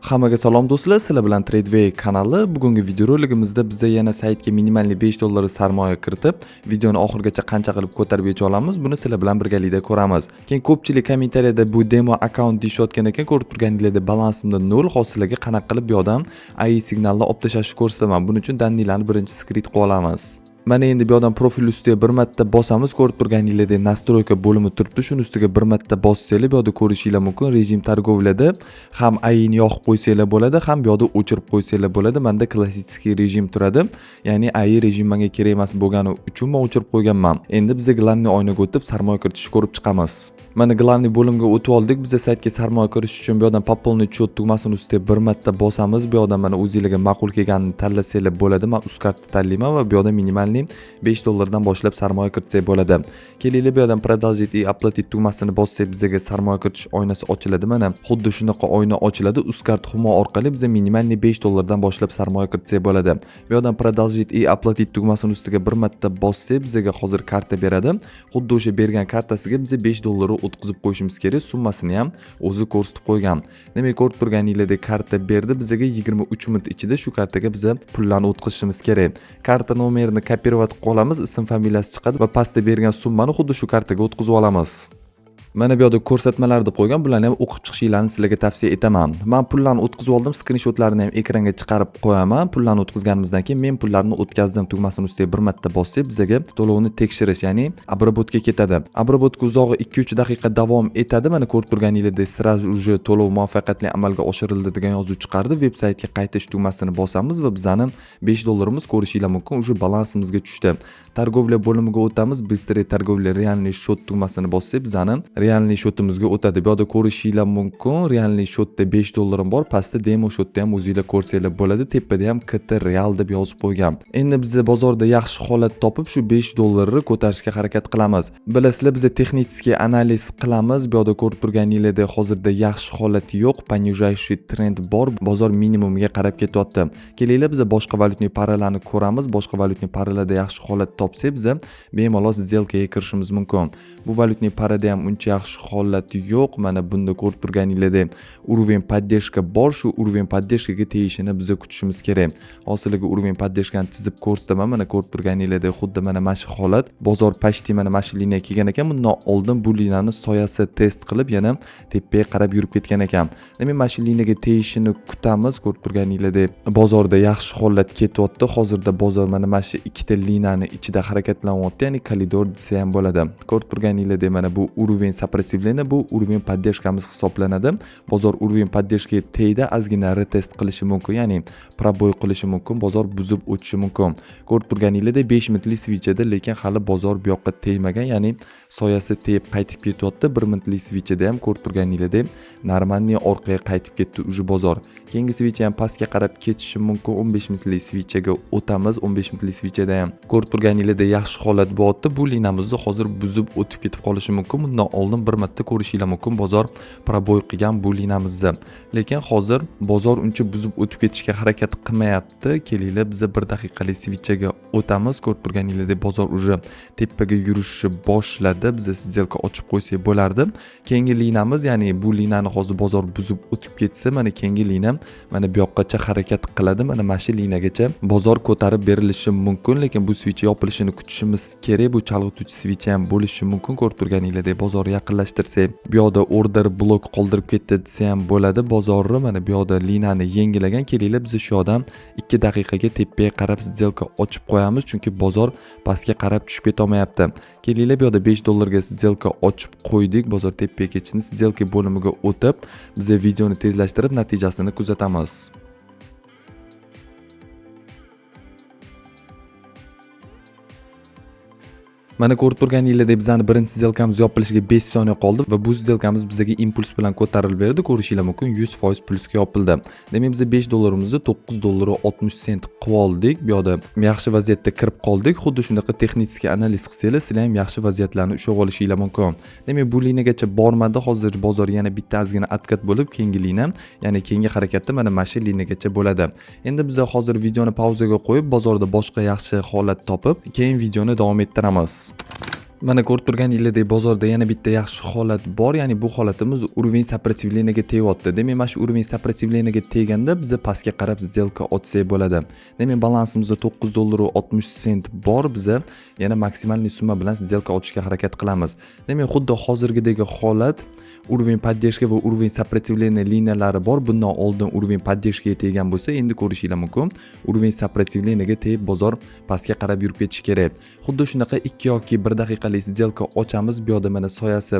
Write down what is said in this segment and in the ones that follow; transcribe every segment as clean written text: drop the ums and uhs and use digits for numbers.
Hammaga salom do'stlar, sizlar bilan TradeWay kanali. Bugungi videoroligimizda bizga yana saytga minimalniy $5 sarmoya kiritib, videoni oxirigacha qancha qilib ko'tarib yecha olamiz, buni sizlar bilan birgalikda ko'ramiz. Keyin ko'pchilik kommentariyada bu demo akkaunt deyishayotgan ekan, ko'rib turganingizda balansimda 0, hozirlarga qanaqa qilib bu odam AI signalni olib tashlashni ko'rsataman. Buning uchun dandilarni birinchi skrit qilib olamiz. Mana endi bu odam profil ustiga bir marta bosamiz, ko'rib turganingizda nastroyka bo'limi turibdi. Shuni ustiga bir marta bossanglar, bu yerda ko'rishinglar mumkin. Rejim targovlada ham AI ni yoqib qo'ysanglar bo'ladi, ham bu yerda o'chirib qo'ysanglar bo'ladi. Menda klassik rejim turadi. Ya'ni AI rejim menga kerak emas bo'lgani uchun men o'chirib qo'yganman. Endi biz glavniy oynaga o'tib sarmoya kiritishni ko'rib chiqamiz. Mana glavniy bo'limga o'tib oldik. Biz saytga sarmoya kiritish uchun bu yerdan пополнить счет tugmasini ustiga bir marta bosamiz. Bu yerdan mana o'zingizga ma'qul kelganini tanlasanglar bo'ladi. Men UzCardni tanlayman va bu yerda minimal $5 dan boshlab sarmoya kiritsak bo'ladi. Kelinglar bu yerdan продолжить и оплатить tugmasini bossak bizga sarmoya kiritish oynasi ochiladi. Mana xuddi shunaqa oyna ochiladi. UzCard Humo orqali biz minimal $5 dan boshlab sarmoya kiritsak bo'ladi. Bu yerdan продолжить и оплатить tugmasini ustiga bir marta bossak bizga hozir karta beradi. Xuddi o'sha bergan kartasiga biz $5 o'tkazib qo'yishimiz kerak. Summasini ham o'zi ko'rsatib qo'ygan. Demak, ko'rib turganingizdek karta berdi. Bizga 23 minut ichida shu kartaga biz pullarni o'tkazishimiz kerak. Karta nomerini kopировать qilamiz, ism familiyasi chiqadi va pastda bergan summani xuddi shu kartaga o'tkazib olamiz. Mana bu yerda ko'rsatmalarni qo'ygan, bularni ham o'qib chiqishingizni sizlarga tavsiya etaman. Men pullarni o'tkazib oldim, skrinshotlarini ham ekranga chiqarib qo'yaman. Pullarni o'tkazganimizdan keyin men pullarni o'tkazdim tugmasini ustiga bir marta bossak, bizga to'lovni tekshirish, ya'ni обработка ketadi. Обработка uzog'i 2-3 daqiqa davom etadi. Mana ko'rib turganingizdek, сразу уже to'lov muvaffaqiyatli amalga oshirildi degan yozuv chiqardi. Veb saytga qaytish tugmasini bosamiz va bizning $5 ko'rishinglar mumkin, уже balansimizga tushdi. Targovля bo'limiga o'tamiz. Быстрый торговля, реальный счет tugmasini bossak, bizning realniy shotimizga o'tadi. Bu yerda ko'rishinglar mumkin. Realniy shotda $5 bor. Pastda demo shotda ham o'zingizlar ko'rsanglar bo'ladi. Tepada ham KT real deb yozib qo'ygan. Endi biz bozorda yaxshi holat topib shu $5 ko'tarishga harakat qilamiz. Bilasizlar, biz texnik analiz qilamiz. Bu yerda ko'rib turganingizdek hozirda yaxshi holat yo'q. Понижающий trend bor. Bozor minimumga qarab ketyapti. Kelinglar biz boshqa valyutniy paralarni ko'ramiz. Boshqa valyutniy paralarda yaxshi holat topsak, biz bemalol сделкаga kirishimiz mumkin. Bu valyutniy parada ham uncha yaxshi holat yo'q. Mana bunda ko'rib turganingizdek уровень поддержка bor. Shu уровень поддержкаga tegishini biz kutishimiz kerak. Hozirgi уровень поддержкani chizib ko'rsataman. Mana ko'rib turganingizdek xuddi mana shu holat. Bozor pashti mana shu liniya kelgan ekan. Bundan oldin bu liniyani soyasi test qilib yana tepaga qarab yurib ketgan ekan. Demak, mana shu liniyaga tegishini kutamiz. Ko'rib turganingizdek bozorda yaxshi holat ketyapti. Hozirda bozor mana shu ikkita liniyani ichida harakatlanyapti, ya'ni koridor desa ham bo'ladi. Ko'rib turganingizdek mana bu уровень сопротивления, bu уровень поддержкamiz hisoblanadi. Bozor уровень поддержкаga tegdi, ozgina retest qilishi mumkin, ya'ni proboy qilishi mumkin, bozor buzib o'tishi mumkin. Ko'rib turganingizdek 5 minutlik switchada, lekin hali bozor bu yoqqa tegmagan, ya'ni soyasi tegib qaytib ketyapti. 1 minutlik switchada ham ko'rib turganingizdek normalniy orqaga qaytib ketdi уже bozor. Keyingi switch ham pastga qarab ketishi mumkin. 15 minutlik switchaga o'tamiz. 15 minutlik switchada ham ko'rib turganingizdek yaxshi holat bo'lyapti. Bu liniyamizni hozir buzib o'tib ketib qolishi mumkin. Bundan oldin bir marta ko'rishinglar mumkin bozor proboy qilgan bu liniyamizni. Lekin hozir bozor uncha buzib o'tib ketishga harakat qilmayapti. Kelinglar biz 1 daqiqalik switchaga o'tamiz. Ko'rib turganingizdek bozor уже tepaga yurishni boshladi. Biz сделка ochib qo'ysak bo'lardi. Keyingi liniyamiz, ya'ni bu liniyani hozir bozor buzib o'tib ketsa, mana keyingi liniya mana bu yoqqacha harakat qiladi. Mana shu liniyagacha bozor ko'tarib berilishi mumkin, lekin bu switch yopilishini kutishimiz kerak. Bu chalg'ituvchi switch ham bo'lishi mumkin. Ko'rib turganingizdek bozor yaqinlashtirsak, bu yoqda order blok qoldirib ketdi desa ham bo'ladi. Bozorni mana bu yoqda liniyani yengilagan. Kelinglar biz shu yoqdan 2 daqiqaga tepaga qarab сделка ochib qo'yamiz, chunki bozor pastga qarab tushib keta olmayapti. Kelinglar bu yoqda $5 ga сделка ochib qo'ydik. Bozor tepaga ketishini сделка bo'limiga o'tib, biz videoni tezlashtirib natijasini kuzatamiz. Mana ko'rib turganingizdek bizning birinchi сделкamiz yopilishiga 5 soniya qoldi va bu сделкamiz bizga impuls bilan ko'tarilib berdi. Ko'rishinglar mumkin 100% plusga yopildi. Demak, biz $5'imizni $9.60 qilib oldik. Bu yerda yaxshi vaziyatda kirib qoldik. Xuddi shunaqa texnik analiz qilsanglar, sizlar ham yaxshi vaziyatlarni ushlab olishinglar mumkin. Demak, bu liniyagacha bormadi. Hozir bozor yana bitta ozgina atkat bo'lib, keyingi liniya, ya'ni keyingi harakatda mana shu liniyagacha bo'ladi. Endi biz hozir videoni pauzaga qo'yib, bozorda boshqa yaxshi holat topib, keyin videoni davom ettiramiz. Mana ko'rib turganingizdek bozorda yana bitta yaxshi holat bor, ya'ni bu holatimiz уровень сопротивлениyaga tegyapti. Demak, mana shu уровень сопротивлениyaga teganda biz pastga qarab сделка ochsak bo'ladi. Demak, balansimizda 9 dollar va 60 sent bor. Biz yana maksimalniy summa bilan сделка ochishga harakat qilamiz. Demak, xuddi hozirgidagi holat уровень поддержки va уровень сопротивления liniyalari bor. Bundan oldin уровень поддержкаga tegan bo'lsa, endi ko'rishinglar mumkin. уровень сопротивлениyaga tegib bozor pastga qarab yurib ketishi kerak. Xuddi shunaqa 2 yoki 1 daqiqalik сделка ochamiz. Bu yerda mana soyasi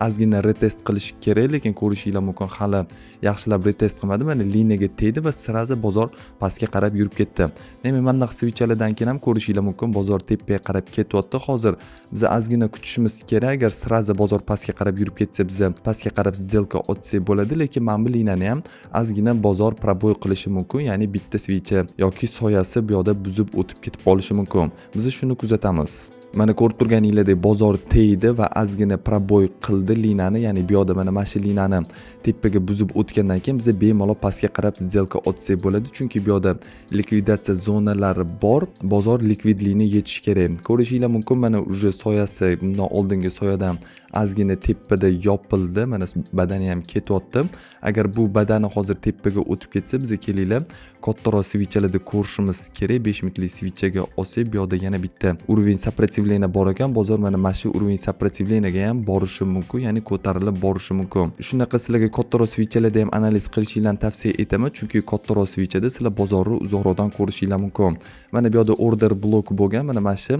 ozgina retest qilish kerak, lekin ko'rishinglar mumkin hali yaxshilab retest qilmadi. Mana liniyaga tegdi va sirazi bozor pastga qarab yurib ketdi. Demak, mana bu switchlardan keyin ham ko'rishinglar mumkin bozor tepaga qarab ketyapti. Hozir biz ozgina kutishimiz kerak. Agar sirazi bozor pastga qarab yurib ketsa, biz pastga qarab сделка ochsak bo'ladi, lekin mana bu liniyani ham ozgina bozor proboy qilishi mumkin. Ya'ni bitta switchi yoki soyasi bu yerda buzib o'tib ketib qolishi mumkin. Biz shuni kuzatamiz. Mana ko'rib turganingizdek bozor tegdi va ozgina proboy qildi liniyani, ya'ni bu yerda mana shu liniyani tepaga buzib o'tgandan keyin biz bemalol pastga qarab сделка ochsak bo'ladi, chunki bu yerda likvidatsiya zonalari bor. Bozor likvidlikni yetishi kerak. Ko'rishinglar mumkin, mana uje soyasi bundan oldingi soyadan ozgina tepada yopildi. Mana badani ham ketyapti. Agar bu badani hozir tepaga o'tib ketsa, biz kelinglar kattaroq switchlarda ko'rishimiz kerak. 5 minutlik switchaga olsak, bu yerda yana bitta уровень сопротивления bor ekan. Bozor mana shu уровень сопротивлениyaga ham borishi mumkin, ya'ni ko'tarilib borishi mumkin. Shunaqa sizlarga kattaroq switchlarda ham analiz qilishinglarni tavsiya etaman, chunki kattaroq switchada sizlar bozorni uzoqroqdan ko'rishinglar mumkin. Mana bu yerda order blok bo'lgan. Mana shu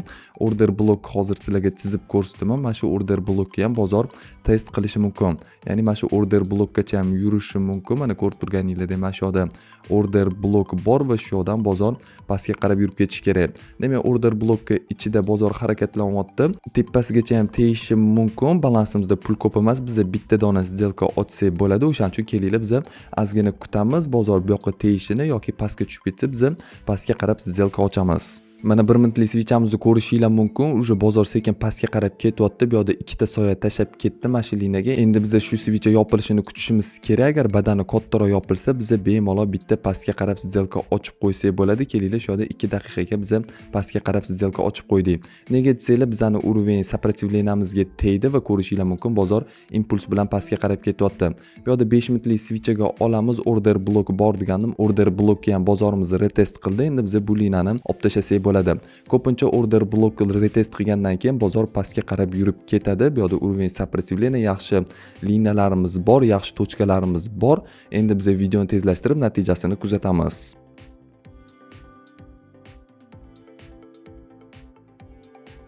order blok hozir sizlarga chizib ko'rsataman. Mana shu order blokni ham bozor test qilishi mumkin. Ya'ni mana shu order blokgacha ham yurishi mumkin. Mana ko'rib turganingizdek mana shu yerda order blok bor va shu yerdan bozor pastga qarab yurib ketishi kerak. Demak, order blokka ichida bozor harakatlanyapti. Tepasigacha ham tegishi mumkin. Balansimizda pul ko'p emas. Biz bitta dona сделка ochsak bo'ladi. O'shaning uchun kelinglar biz ozgina kutamiz. Bozor bu yoqqa tegishini yoki pastga tushib ketsa, biz pastga qarab сделка ochamiz. Mana 1 minutlik switchamizni ko'rishinglar mumkin. Uje bozor sekin pastga qarab ketyapti. Bu yerda ikkita soya tashab ketdi mashininaga. Endi biz shu switch yopilishini kutishimiz kerak. Agar badani kattaroq yopilsa, biz bemalol bitta pastga qarab сделка ochib qo'ysak bo'ladi. Kelinglar, shu yerda 2 daqiqaga biz pastga qarab сделка ochib qo'ydik. Nega desanglar, bizani уровень сопротивлениямizga tegdi va ko'rishinglar mumkin bozor impuls bilan pastga qarab ketyapti. Bu yerda 5 minutlik switchga olamiz. Order blok bor deganim, order blokni ham bozorimizni retest qildi. Endi biz bu liniyani olib tashlasak bo'ladi. Ko'pincha order blok retest qilgandan keyin bozor pastga qarab yurib ketadi. Bu yerda уровень сопротивления yaxshi liniyalarimiz bor, yaxshi tochkalarimiz bor. Endi biz videoni tezlashtirib natijasini kuzatamiz.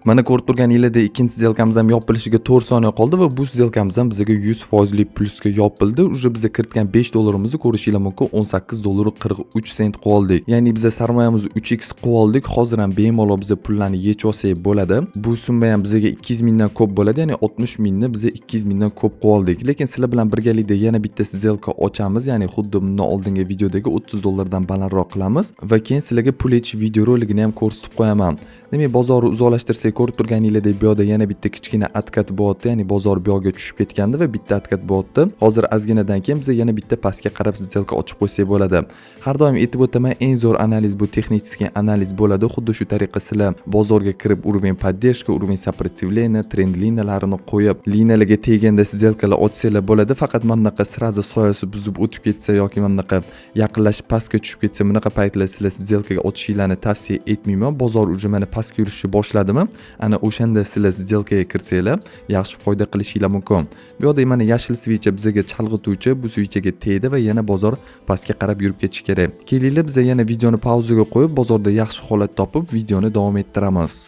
Mana ko'rib turganingizdek ikkinchi сделкamiz ham yopilishiga 4 soniya qoldi va bu сделкamiz ham bizga 100% plusga yopildi. Uje biz kiritgan 5 dollarimizni ko'rishinglar mumkin 18 dollar 43 sent qoldik. Ya'ni biz sarmoyamizni 3x qoldik. Hozir ham bemalol biz pullarni yechib olsak bo'ladi. Bu summa ham bizga 200 mingdan ko'p bo'ladi. Ya'ni 60 mingni biz 200 mingdan ko'p qoldik. Lekin sizlar bilan birgalikda yana bitta сделка ochamiz. Ya'ni xuddi bundan oldingi videodagi 30 dollardan balandroq qilamiz va keyin sizlarga pul yechish videoroligini ham ko'rsatib qo'yaman. Demak, bozorni uzoqlashtirsak, ko'rib turganingizdek bu yerda yana bitta kichkina atkat bo'lyapti. Ya'ni bozor bu yoqqa tushib ketgandi va bitta atkat bo'lyapti. Hozir ozginadan keyin biz yana bitta pastga qarab сделка ochib qo'ysak bo'ladi. Har doim aytib o'taman, eng zo'r analiz bu texnik analiz bo'ladi. Xuddi shu tariqa sizlar bozorga kirib уровень поддержки, уровень сопротивления, trend liniyalarini qo'yib, liniyalarga teganda сделкаlar ochsanglar bo'ladi. Faqat mana bunaqa sirazi soyasi buzib o'tib ketsa yoki mana bunaqa yaqinlashib pastga tushib ketsa, bunaqa paytlar sizlar сделкаga ochishinglarni tavsiya etmayman. Bozor uje mana pastga yurishni boshladimi? Ana o'shanda sizlar сделкаga kirsanglar, yaxshi foyda qilishinglar mumkin. Bu yerda mana yashil switch bizga chalg'ituvchi, bu switchga tegdi va yana bozor pastga qarab yurib ketishi kerak. Kelinglar biz yana videoni pauzaga qo'yib, bozorda yaxshi holat topib, videoni davom ettiramiz.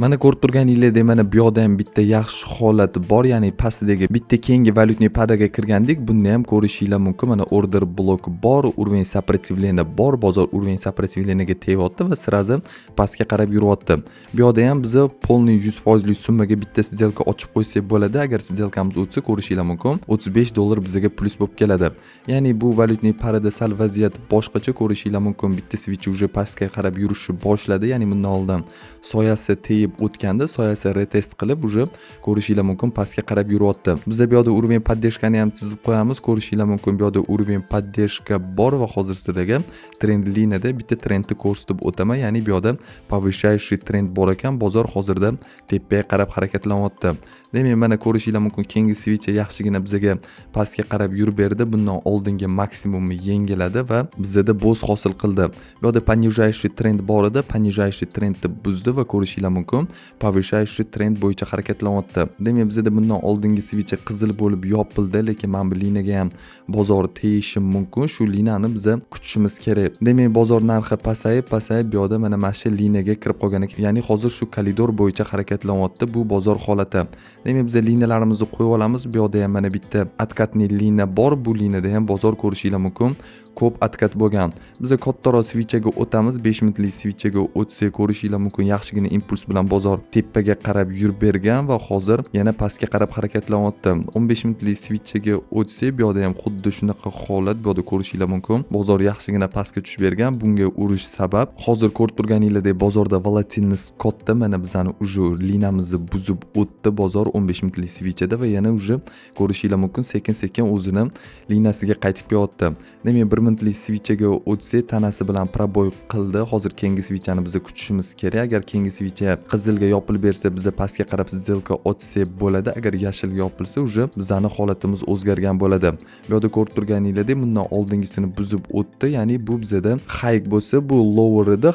Mana ko'rib turganingizdek, mana bu yerda ham bitta yaxshi holat bor, ya'ni pastdagi bitta keyingi valyutniy paraga kirgandik. Buni ham ko'rishinglar mumkin. Mana order blok bor, уровень сопротивления bor, bozor уровень сопротивлениyaga tegyapti va sirazi pastga qarab yuryapti. Bu yerda ham biz polniy 100% summaga bitta сделка ochib qo'ysak bo'ladi. Agar сделкamiz o'tsa, ko'rishinglar mumkin 35 dollar bizga plus bo'lib keladi. Ya'ni bu valyutniy parada sal vaziyat boshqacha ko'rishinglar mumkin. Bitta switch uje pastga qarab yurishni boshladi. Ya'ni bundan oldin soyasi tegib tegib o'tganda soyasi retest qilib уже ko'rishinglar mumkin pastga qarab yuryapti. Biz bu yerda уровень поддержкani ham chizib qo'yamiz. Ko'rishinglar mumkin bu yerda уровень поддержка bor va hozir sizlarga trend liniyada bitta trendni ko'rsatib o'taman. Ya'ni bu yerda повышающий trend bor ekan. Bozor hozirda tepaga qarab harakatlanyapti. Demak, mana ko'rishinglar mumkin keyingi switch yaxshigina bizga pastga qarab yurib berdi. Bundan oldingi maksimumni yengiladi va bizda bo'z hosil qildi. Bu yerda понижающий trend bor edi. Понижающий trendni buzdi va ko'rishinglar mumkin повышающий trend bo'yicha harakatlanyapti. Demak, bizda bundan oldingi switch qizil bo'lib yopildi, lekin men bu liniyaga ham bozor tegishi mumkin. Shu liniyani biz kutishimiz kerak. Demak, bozor narxi pasayib bu yerda mana shu liniyaga kirib qolgan ekan. Ya'ni hozir shu koridor bo'yicha harakatlanyapti. Bu bozor holati. Demak, biz liniyalarimizni qo'yib olamiz. Bu yerda ham mana bitta откатный liniya bor. Bu liniyada ham bozor ko'rishinglar mumkin ko'p откат bo'lgan. Biz kattaroq switchga o'tamiz. 5 minutlik switchga o'tsak ko'rishinglar mumkin yaxshigina impuls bilan bozor tepaga qarab yurib bergan va hozir yana pastga qarab harakatlanyapti. 15 minutlik switchga o'tsak bu yerda ham xuddi shunaqa holat. Bu yerda ko'rishinglar mumkin bozor yaxshigina pastga tushib bergan. Bunga urish sabab hozir ko'rib turganingizdek bozorda volatilность katta. Mana bizani уже liniyamizni buzib o'tdi bozor 15 minutlik switchda va yana уже ko'rishinglar mumkin sekin-sekin o'zini liniyasiga qaytib kelyapti. Demak, 1 minutlik switchga o'tsak tanasi bilan proboy qildi. Hozir keyingi switchni biz kutishimiz kerak. Agar keyingi switch qizilga yopilib bersa, biz pastga qarab сделка ochsak bo'ladi. Agar yashilga yopilsa, уже bizning holatimiz o'zgargan bo'ladi. Bu yerda ko'rib turganingizdek, bundan oldingisini buzib o'tdi. Ya'ni bu bizda high bo'lsa, bu lower edi,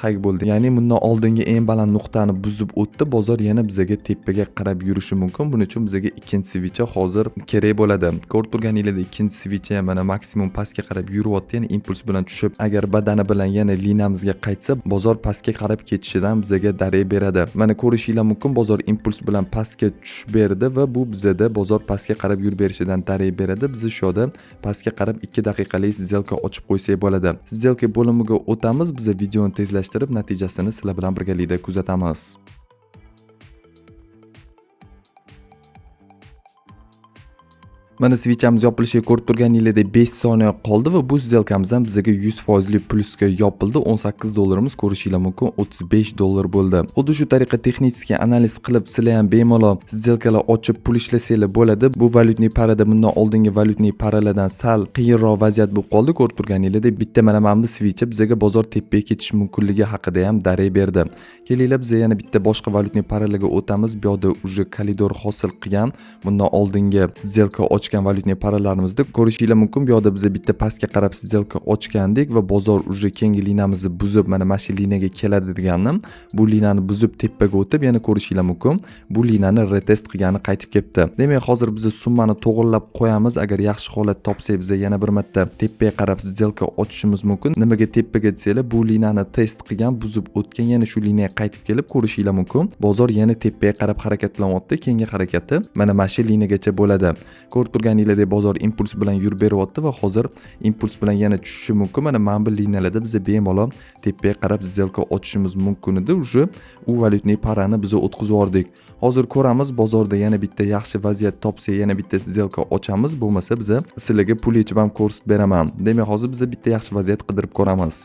high bo'ldi. Ya'ni bundan oldingi eng baland nuqtani buzib o'tdi. Bozor yana bizga tepaga qarab yurishi mumkin. Buning uchun bizga ikkinchi switch hozir kerak bo'ladi. Ko'rib turganingizdek, ikkinchi switch mana maksimum pastga qarab yuryapti. Ya'ni impuls bilan tushib, agar badani bilan yana liniyamizga qaytsa, bozor pastga qarab ketishidan bizga darak beradi. Mana ko'rishinglar mumkin bozor impuls bilan pastga tushib berdi va bu bizda bozor pastga qarab yurib berishidan darak beradi. Biz shu yerda pastga qarab 2 daqiqalik сделка ochib qo'ysak bo'ladi. Сделка bo'limiga o'tamiz. Biz videoni tezlashtirib, natijasini sizlar bilan birgalikda kuzatamiz. Mana switchamiz yopilishiga ko'rib turganingizdek 5 soniya qoldi va bu сделкamiz ham bizga 100% plusga yopildi. 18 dollarimiz ko'rishinglar mumkin 35 dollar bo'ldi. Xuddi shu tariqa texnik analiz qilib sizlar ham bemalol сделкаlar ochib pul ishlasanglar bo'ladi. Bu valyutniy parada bundan oldingi valyutniy paralardan sal qiyinroq vaziyat bo'lib qoldi. Ko'rib turganingizdek bitta mana bu switch bizga bozor tepaga ketish mumkinligi haqida ham darak berdi. Kelinglar biz yana bitta boshqa valyutniy paralarga o'tamiz. Bu yerda уже koridor hosil qilgan bundan oldingi сделка valyutniy paralarimizda ko'rishinglar mumkin. Bu yerda biz bitta pastga qarab сделка ochgandik va bozor уже keyingi liniyamizni buzib mana shu liniyaga keladi deganim. Bu liniyani buzib tepaga o'tib yana ko'rishinglar mumkin bu liniyani retest qilgani qaytib kelibdi. Demak, hozir biz summani to'g'irlab qo'yamiz. Agar yaxshi holat topsak, biz yana bir marta tepaga qarab сделка ochishimiz mumkin. Nimaga tepaga desanglar, bu liniyani test qilgan, buzib o'tgan, yana shu liniyaga qaytib kelib ko'rishinglar mumkin. Bozor yana tepaga qarab harakatlanyapti. Keyingi harakati mana shu liniyagacha bo'ladi. Ko'rib turganingizdek bozor impuls bilan yurib beryapti va hozir impuls bilan yana tushishi mumkin. Mana bu liniyalarda biz bemalol tepaga qarab сделка ochishimiz mumkin edi. Уже u valyutniy parani biz o'tkazib yubordik. Hozir ko'ramiz bozorda yana bitta yaxshi vaziyat topsak, yana bitta сделка ochamiz. Bo'lmasa biz sizlarga pul yechib ham ko'rsatib beraman. Demak, hozir biz bitta yaxshi vaziyat qidirib ko'ramiz.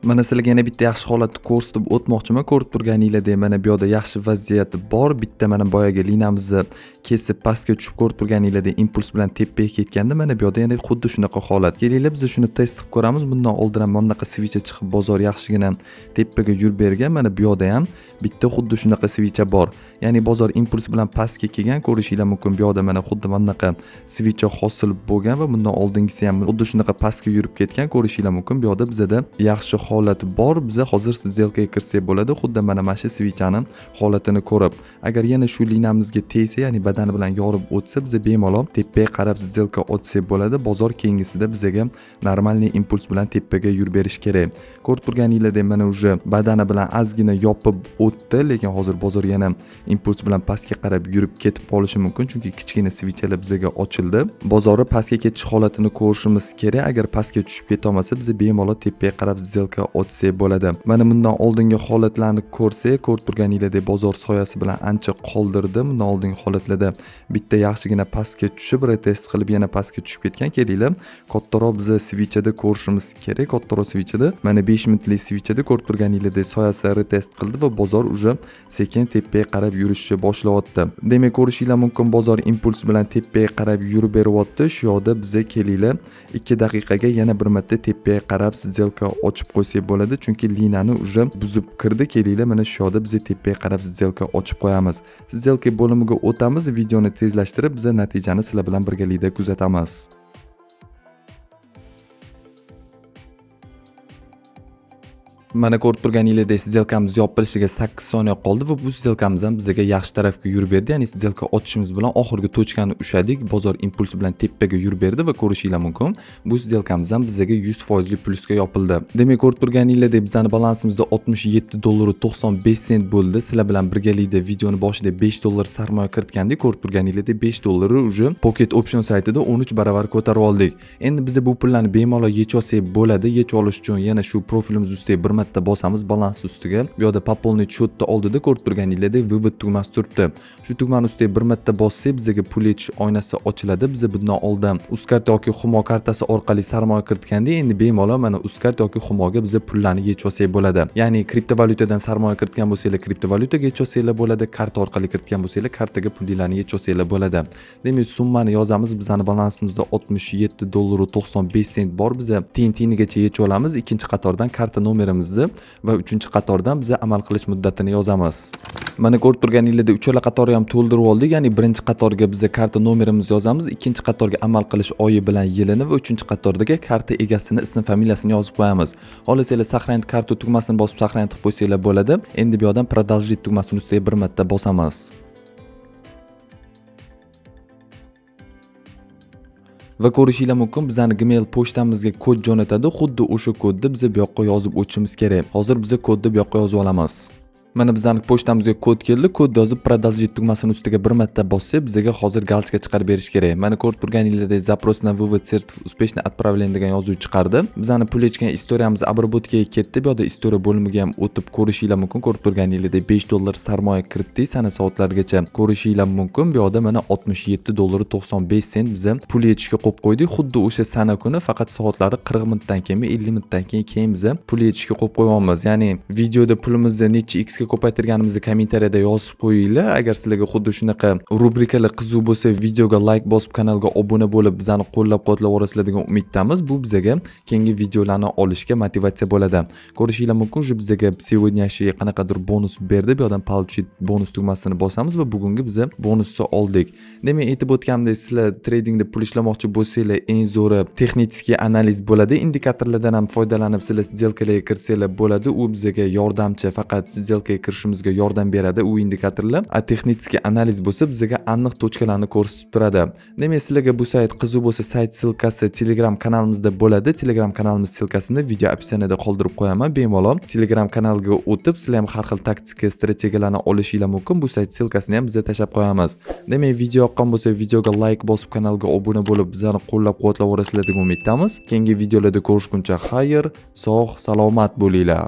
Mana sizlarga yana bitta yaxshi holatni ko'rsatib o'tmoqchiman. Ko'rib turganingizdek mana bu yerda yaxshi vaziyat bor. Bitta mana boyaga liniyamizni kesib pastga tushib ko'rib turganingizdek impuls bilan tepaga ketganda mana bu yerda yana xuddi shunaqa holat. Kelinglar biz shuni test qilib ko'ramiz. Bundan oldin ham bunaqa switch chiqib bozor yaxshigina tepaga yurib bergan. Mana bu yerda ham bitta xuddi shunaqa switch bor. Ya'ni bozor impuls bilan pastga kelgan. Ko'rishinglar mumkin bu yerda mana xuddi bunaqa switch hosil bo'lgan va bundan oldingisi ham xuddi shunaqa pastga yurib ketgan. Ko'rishinglar mumkin bu yerda bizda yaxshi holat bor. Biz hozir сделкаga kirsak bo'ladi. Xuddi mana shu switchning holatini ko'rib, agar yana shu liniyamizga tegsa, ya'ni badani bilan yorib o'tsa, biz bemalol tepaga qarab сделка ochsak bo'ladi. Bozor keyingisida bizga normalniy impuls bilan tepaga yurib berish kerak. Ko'rib turganingizdek mana уже badani bilan ozgina yopib o'tdi, lekin hozir bozor yana impuls bilan pastga qarab yurib ketib qolishi mumkin, chunki kichkina switchlar bizga ochildi. Bozori pastga ketish holatini ko'rishimiz kerak. Agar pastga tushib keta olmasa, biz bemalol tepaga qarab сделка сделка ochsak bo'ladi. Mana bundan oldingi holatlarni ko'rsak, ko'rib turganinglardek bozor soyasi bilan ancha qoldirdi. Bundan oldingi holatlarda bitta yaxshigina pastga tushib, retest qilib yana pastga tushib ketgan. Kelinglar, kattaroq biz switchada ko'rishimiz kerak. Kattaroq switchada, mana 5 minutlik switchada ko'rib turganinglardek soyasi retest qildi va bozor уже sekin tepaga qarab yurishni boshlayapti. Demak, ko'rishinglar mumkin bozor impuls bilan tepaga qarab yurib beryapti. Shu yoqda biza kelinglar 2 daqiqaga yana bir marta tepaga qarab сделка ochib qo'ysak bo'ladi, chunki liniyani уже buzib kirdi. Kelinglar, mana shu yoqda biz tepaga qarab сделка ochib qo'yamiz. Сделка bo'limiga o'tamiz, videoni tezlashtirib biz natijani sizlar bilan birgalikda kuzatamiz. Mana ko'rib turganinglardek сделкamiz yopilishiga 8 soniya qoldi va bu сделкamiz ham bizga yaxshi tarafga yurib berdi. Ya'ni сделка ochishimiz bilan oxirgi tochkani ushladik. Bozor impulsi bilan tepaga yurib berdi va ko'rishinglar mumkin, bu сделкamiz ham bizga 100% plusga yopildi. Demak, ko'rib turganinglardek bizning balansimizda $67.95 bo'ldi. Sizlar bilan birgalikda videoni boshida $5 sarmoya kiritgandik. Ko'rib turganinglardek $5 уже Pocket Option saytida 13 baravar ko'tarib oldik. Endi biz bu pullarni bemalol yechib olsak bo'ladi. Yechib olish uchun yana shu profilimiz ustiga bir marta bosamiz balans ustiga. Bu yerda пополнить счетni oldida ko'rib turganinglardek vывод tugmasi turibdi. Shu tugmani ustiga bir marta bossak bizga pul yechish oynasi ochiladi. Biz bundan oldin Uzcard yoki Humo kartasi orqali sarmoya kiritgandik. Endi bemalol mana Uzcard yoki Humoga biz pullarni yechib olsak bo'ladi. Ya'ni kriptovalyutadan sarmoya kiritgan bo'lsanglar, kriptovalyutaga yechib olsanglar bo'ladi. Karta orqali kiritgan bo'lsanglar, kartaga pullarni yechib olsanglar bo'ladi. Demak, summani yozamiz. Bizning balansimizda $67.95 bor. Biz tiyinigacha yechib olamiz. Ikkinchi qatordan karta nomerimizni va uchinchi qatordan biz amal qilish muddatini yozamiz. Mana ko'rib turganinglarda uchala qatorni ham to'ldirib oldik. Ya'ni birinchi qatorga biz karta nomerimizni yozamiz, ikkinchi qatorga amal qilish oyi bilan yilini va uchinchi qatordagi karta egasini ism familiyasini yozib qo'yamiz. Xohlasanglar сохранить karta tugmasini bosib сохранить qilib qo'ysanglar bo'ladi. Endi bu yerdan продолжить tugmasini ustiga bir marta bosamiz. Va ko'rishinglar mumkin, bizning Gmail pochtamizga kod jo'natadi. Xuddi o'sha kodni biz bu yoqqa yozib o'tishimiz kerak. Hozir biz kodni bu yoqqa yozib olamiz. Mana bizning pochtamizga kod keldi. Kodni yozib продолжить tugmasini ustiga bir marta bossak, bizga hozir galchka chiqarib berish kerak. Mana ko'rib turganinglardek запрос на вывод средств успешно отправлен degan yozuv chiqardi. Bizning pul yechgan istoriyamiz обработкаga ketdi. Bu yerda istoriya bo'limiga ham o'tib ko'rishinglar mumkin. Ko'rib turganinglardek $5 sarmoya kiritdik. Sana soatlargacha ko'rishinglar mumkin. Bu yerda mana $67.95 biz pul yechishga qo'yib qo'ydik. Xuddi o'sha sana kuni faqat soatlari 40 minutdan keyin, 50 minutdan keyin biz pul yechishga qo'yib qo'yamiz. Ya'ni videoda pulimizni necha x ga ko'paytirganimizni kommentariyada yozib qo'yinglar. Agar sizlarga xuddi shunaqa rubrikalar qiziq bo'lsa, videoga like bosib, kanalga obuna bo'lib, bizani qo'llab-quvvatlab orasizlar degan umiddamiz. Bu bizga keyingi videolarni olishga motivatsiya bo'ladi. Ko'rishinglar mumkin, shu bizga сегодняшний qanaqadir bonus berdi. Bu yerdan получить bonus tugmasini bosamiz va bugungi biz bonusni oldik. Demak, aytib o'tganimdek, sizlar tradingda pul ishlamoqchi bo'lsanglar, eng zo'ri texnik analiz bo'ladi. Indikatorlardan ham foydalanib sizlar сделкаlarga kirsanglar bo'ladi. U bizga yordamchi, faqat сделкаga kirishimizga yordam beradi u indikatorlar. Texnik analiz bo'lsa bizga aniq tochkalarni ko'rsatib turadi. Demak, sizlarga bu sayt qiziq bo'lsa, sayt silkasi Telegram kanalimizda bo'ladi. Telegram kanalimiz silkasini video opsiyasida qoldirib qo'yaman. Bemalol Telegram kanaliga o'tib, sizlar ham har xil taktika, strategiyalarni olishinglar mumkin. Bu sayt silkasini ham biz tashlab qo'yamiz. Demak, video yoqqan bo'lsa, videoga like bosib, kanalga obuna bo'lib, bizlarni qo'llab-quvvatlab orasizlar degan umiddamiz. Keyingi videolarda ko'rishguncha xayr, sog', salomat bo'linglar.